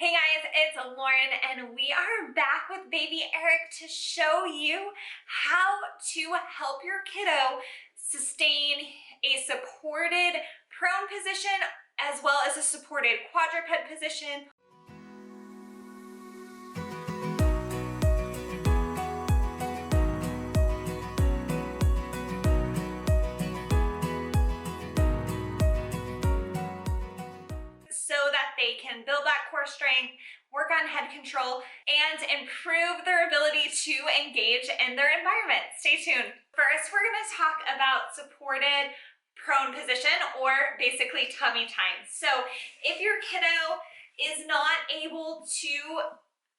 Hey guys, it's Lauren and we are back with baby Eric to show you how to help your kiddo sustain a supported prone position as well as a supported quadruped position. So that they can build that core strength, work on head control, and improve their ability to engage in their environment. Stay tuned. First, we're going to talk about supported prone position, or basically tummy time. So if your kiddo is not able to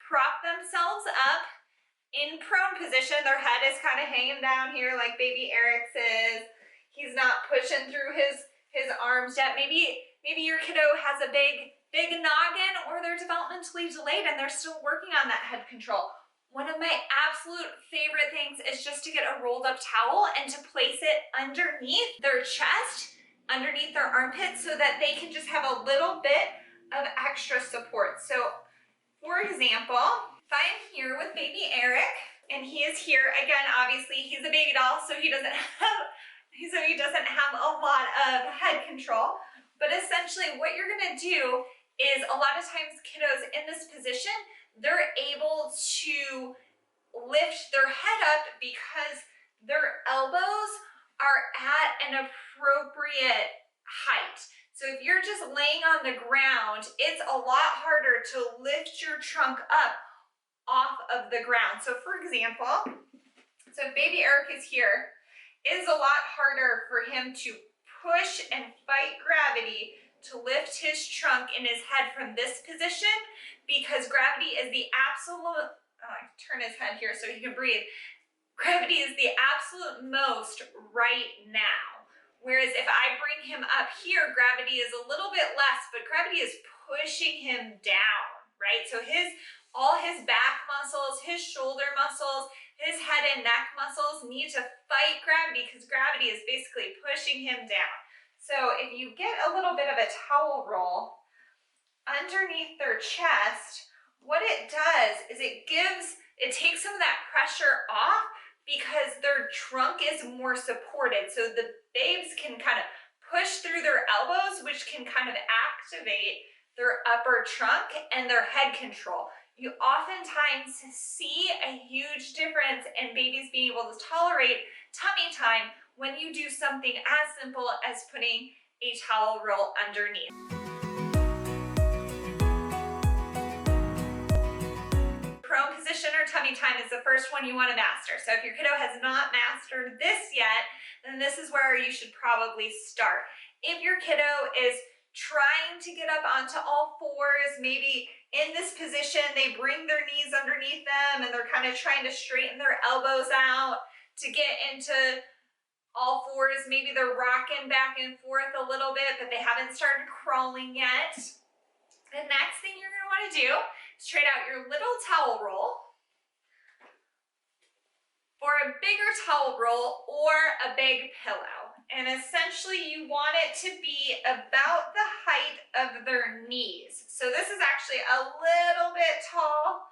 prop themselves up in prone position, their head is kind of hanging down here like baby Eric's is. He's not pushing through his arms yet. Maybe your kiddo has a big noggin, or they're developmentally delayed and they're still working on that head control. One of my absolute favorite things is just to get a rolled up towel and to place it underneath their chest, underneath their armpits, so that they can just have a little bit of extra support. So for example, if I'm here with baby Eric and he is here, again, obviously he's a baby doll, so he doesn't have a lot of head control. But essentially what you're gonna do is, a lot of times kiddos in this position, they're able to lift their head up because their elbows are at an appropriate height. So if you're just laying on the ground, it's a lot harder to lift your trunk up off of the ground. So for example, so if baby Eric is here, it is a lot harder for him to push and fight gravity to lift his trunk and his head from this position, because gravity is the absolute, turn his head here so he can breathe. Gravity is the absolute most right now. Whereas if I bring him up here, gravity is a little bit less, but gravity is pushing him down, right? So all his back muscles, his shoulder muscles, his head and neck muscles need to fight gravity, because gravity is basically pushing him down. So if you get a little bit of a towel roll underneath their chest, what it does is it takes some of that pressure off, because their trunk is more supported. So the babes can kind of push through their elbows, which can kind of activate their upper trunk and their head control. You oftentimes see a huge difference in babies being able to tolerate tummy time when you do something as simple as putting a towel roll underneath. Prone position or tummy time is the first one you want to master. So if your kiddo has not mastered this yet, then this is where you should probably start. If your kiddo is trying to get up onto all fours, maybe in this position they bring their knees underneath them and they're kind of trying to straighten their elbows out to get into all fours, maybe they're rocking back and forth a little bit, but they haven't started crawling yet. The next thing you're going to want to do is trade out your little towel roll for a bigger towel roll or a big pillow. And essentially you want it to be about the height of their knees. So this is actually a little bit tall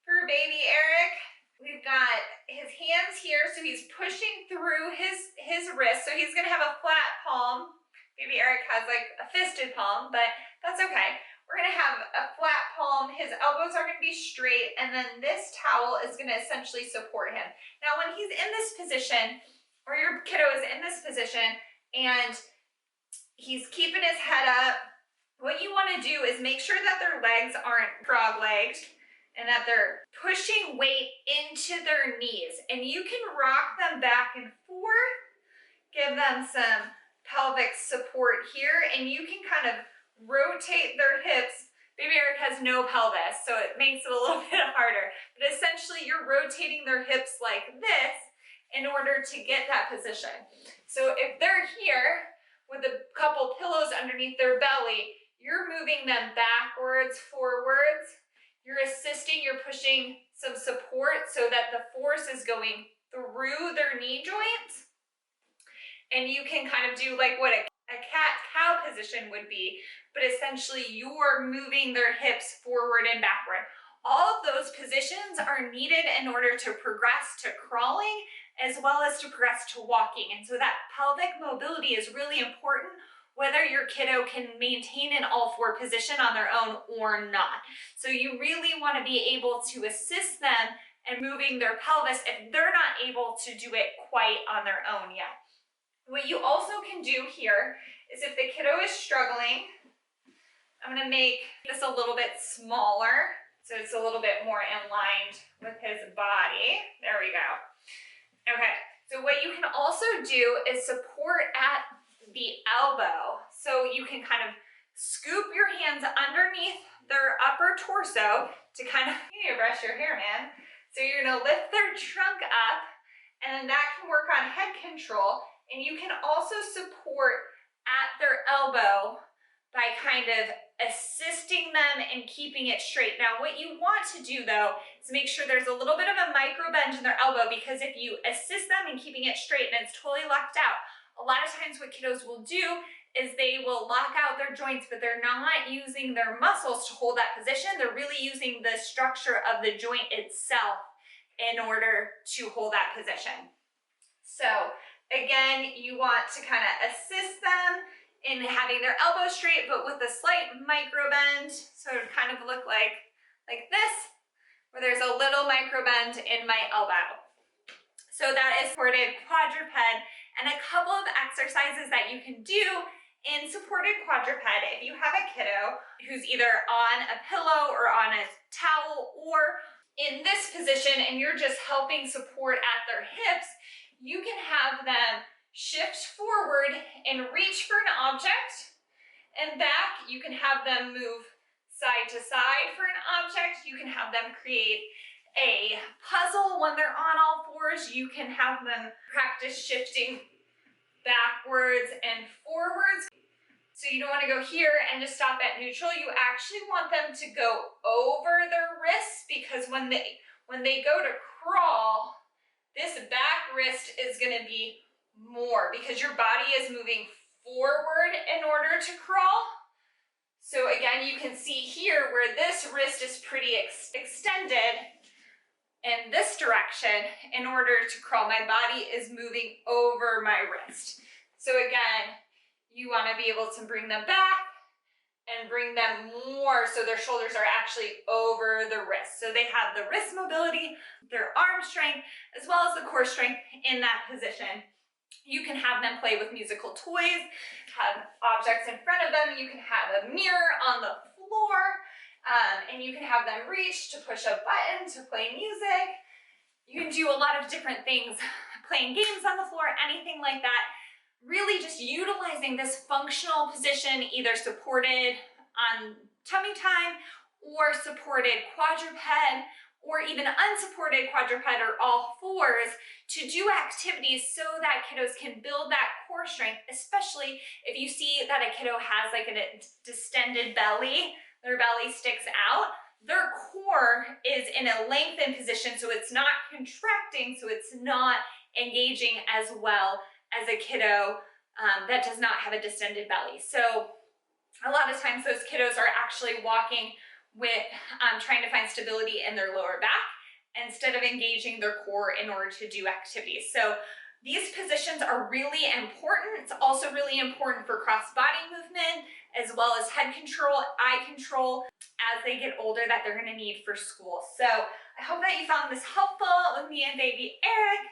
for baby Eric. We've got his hands here, so he's pushing through his wrist. So he's gonna have a flat palm. Baby Eric has like a fisted palm, but that's okay. We're gonna have a flat palm. His elbows are gonna be straight, and then this towel is gonna essentially support him. Now, when he's in this position, or your kiddo is in this position, and he's keeping his head up, what you wanna do is make sure that their legs aren't frog-legged, and that they're pushing weight into their knees. And you can rock them back and forth, give them some pelvic support here, and you can kind of rotate their hips. Baby Eric has no pelvis, so it makes it a little bit harder. But essentially, you're rotating their hips like this in order to get that position. So if they're here with a couple pillows underneath their belly, you're moving them backwards, forwards. You're assisting, you're pushing some support so that the force is going through their knee joints. And you can kind of do like what a cat-cow position would be, but essentially you're moving their hips forward and backward. All of those positions are needed in order to progress to crawling as well as to progress to walking. And so that pelvic mobility is really important, whether your kiddo can maintain an all-four position on their own or not. So you really want to be able to assist them in moving their pelvis if they're not able to do it quite on their own yet. What you also can do here is if the kiddo is struggling, I'm going to make this a little bit smaller so it's a little bit more in line with his body. There we go. Okay, so what you can also do is support at the elbow. So you can kind of scoop your hands underneath their upper torso to kind of, you need to brush your hair, man. So you're gonna lift their trunk up, and that can work on head control. And you can also support at their elbow by kind of assisting them in keeping it straight. Now, what you want to do though, is make sure there's a little bit of a micro bend in their elbow, because if you assist them in keeping it straight and it's totally locked out, a lot of times what kiddos will do is they will lock out their joints, but they're not using their muscles to hold that position. They're really using the structure of the joint itself in order to hold that position. So again, you want to kind of assist them in having their elbow straight, but with a slight micro bend. So it would kind of look like this, where there's a little micro bend in my elbow. So that is supported quadruped, and a couple of exercises that you can do in supported quadruped if you have a kiddo who's either on a pillow or on a towel or in this position and you're just helping support at their hips. You can have them shift forward and reach for an object, and back. You can have them move side to side for an object. You can have them create a puzzle when they're on all fours. You can have them practice shifting backwards and forwards. So you don't want to go here and just stop at neutral. You actually want them to go over their wrists, because when they go to crawl, this back wrist is going to be more because your body is moving forward in order to crawl. So again, you can see here where this wrist is pretty extended in this direction. In order to crawl, my body is moving over my wrist. So again, you want to be able to bring them back and bring them more so their shoulders are actually over the wrist. So they have the wrist mobility, their arm strength, as well as the core strength in that position. You can have them play with musical toys, have objects in front of them. You can have a mirror on the floor, and you can have them reach to push a button to play music. You can do a lot of different things, playing games on the floor, anything like that. Really just utilizing this functional position, either supported on tummy time or supported quadruped, or even unsupported quadruped or all fours, to do activities so that kiddos can build that core strength, especially if you see that a kiddo has like a distended belly, their belly sticks out, their core is in a lengthened position, so it's not contracting, so it's not engaging as well as a kiddo that does not have a distended belly. So a lot of times those kiddos are actually walking with trying to find stability in their lower back instead of engaging their core in order to do activities. So these positions are really important. It's also really important for cross-body movement, as well as head control, eye control, as they get older, that they're gonna need for school. So I hope that you found this helpful with me and baby Eric.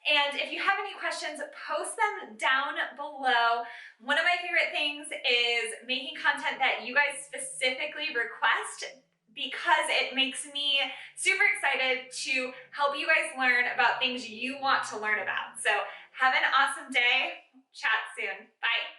And if you have any questions, post them down below. One of my favorite things is making content that you guys specifically request, because it makes me super excited to help you guys learn about things you want to learn about. So have an awesome day. Chat soon. Bye.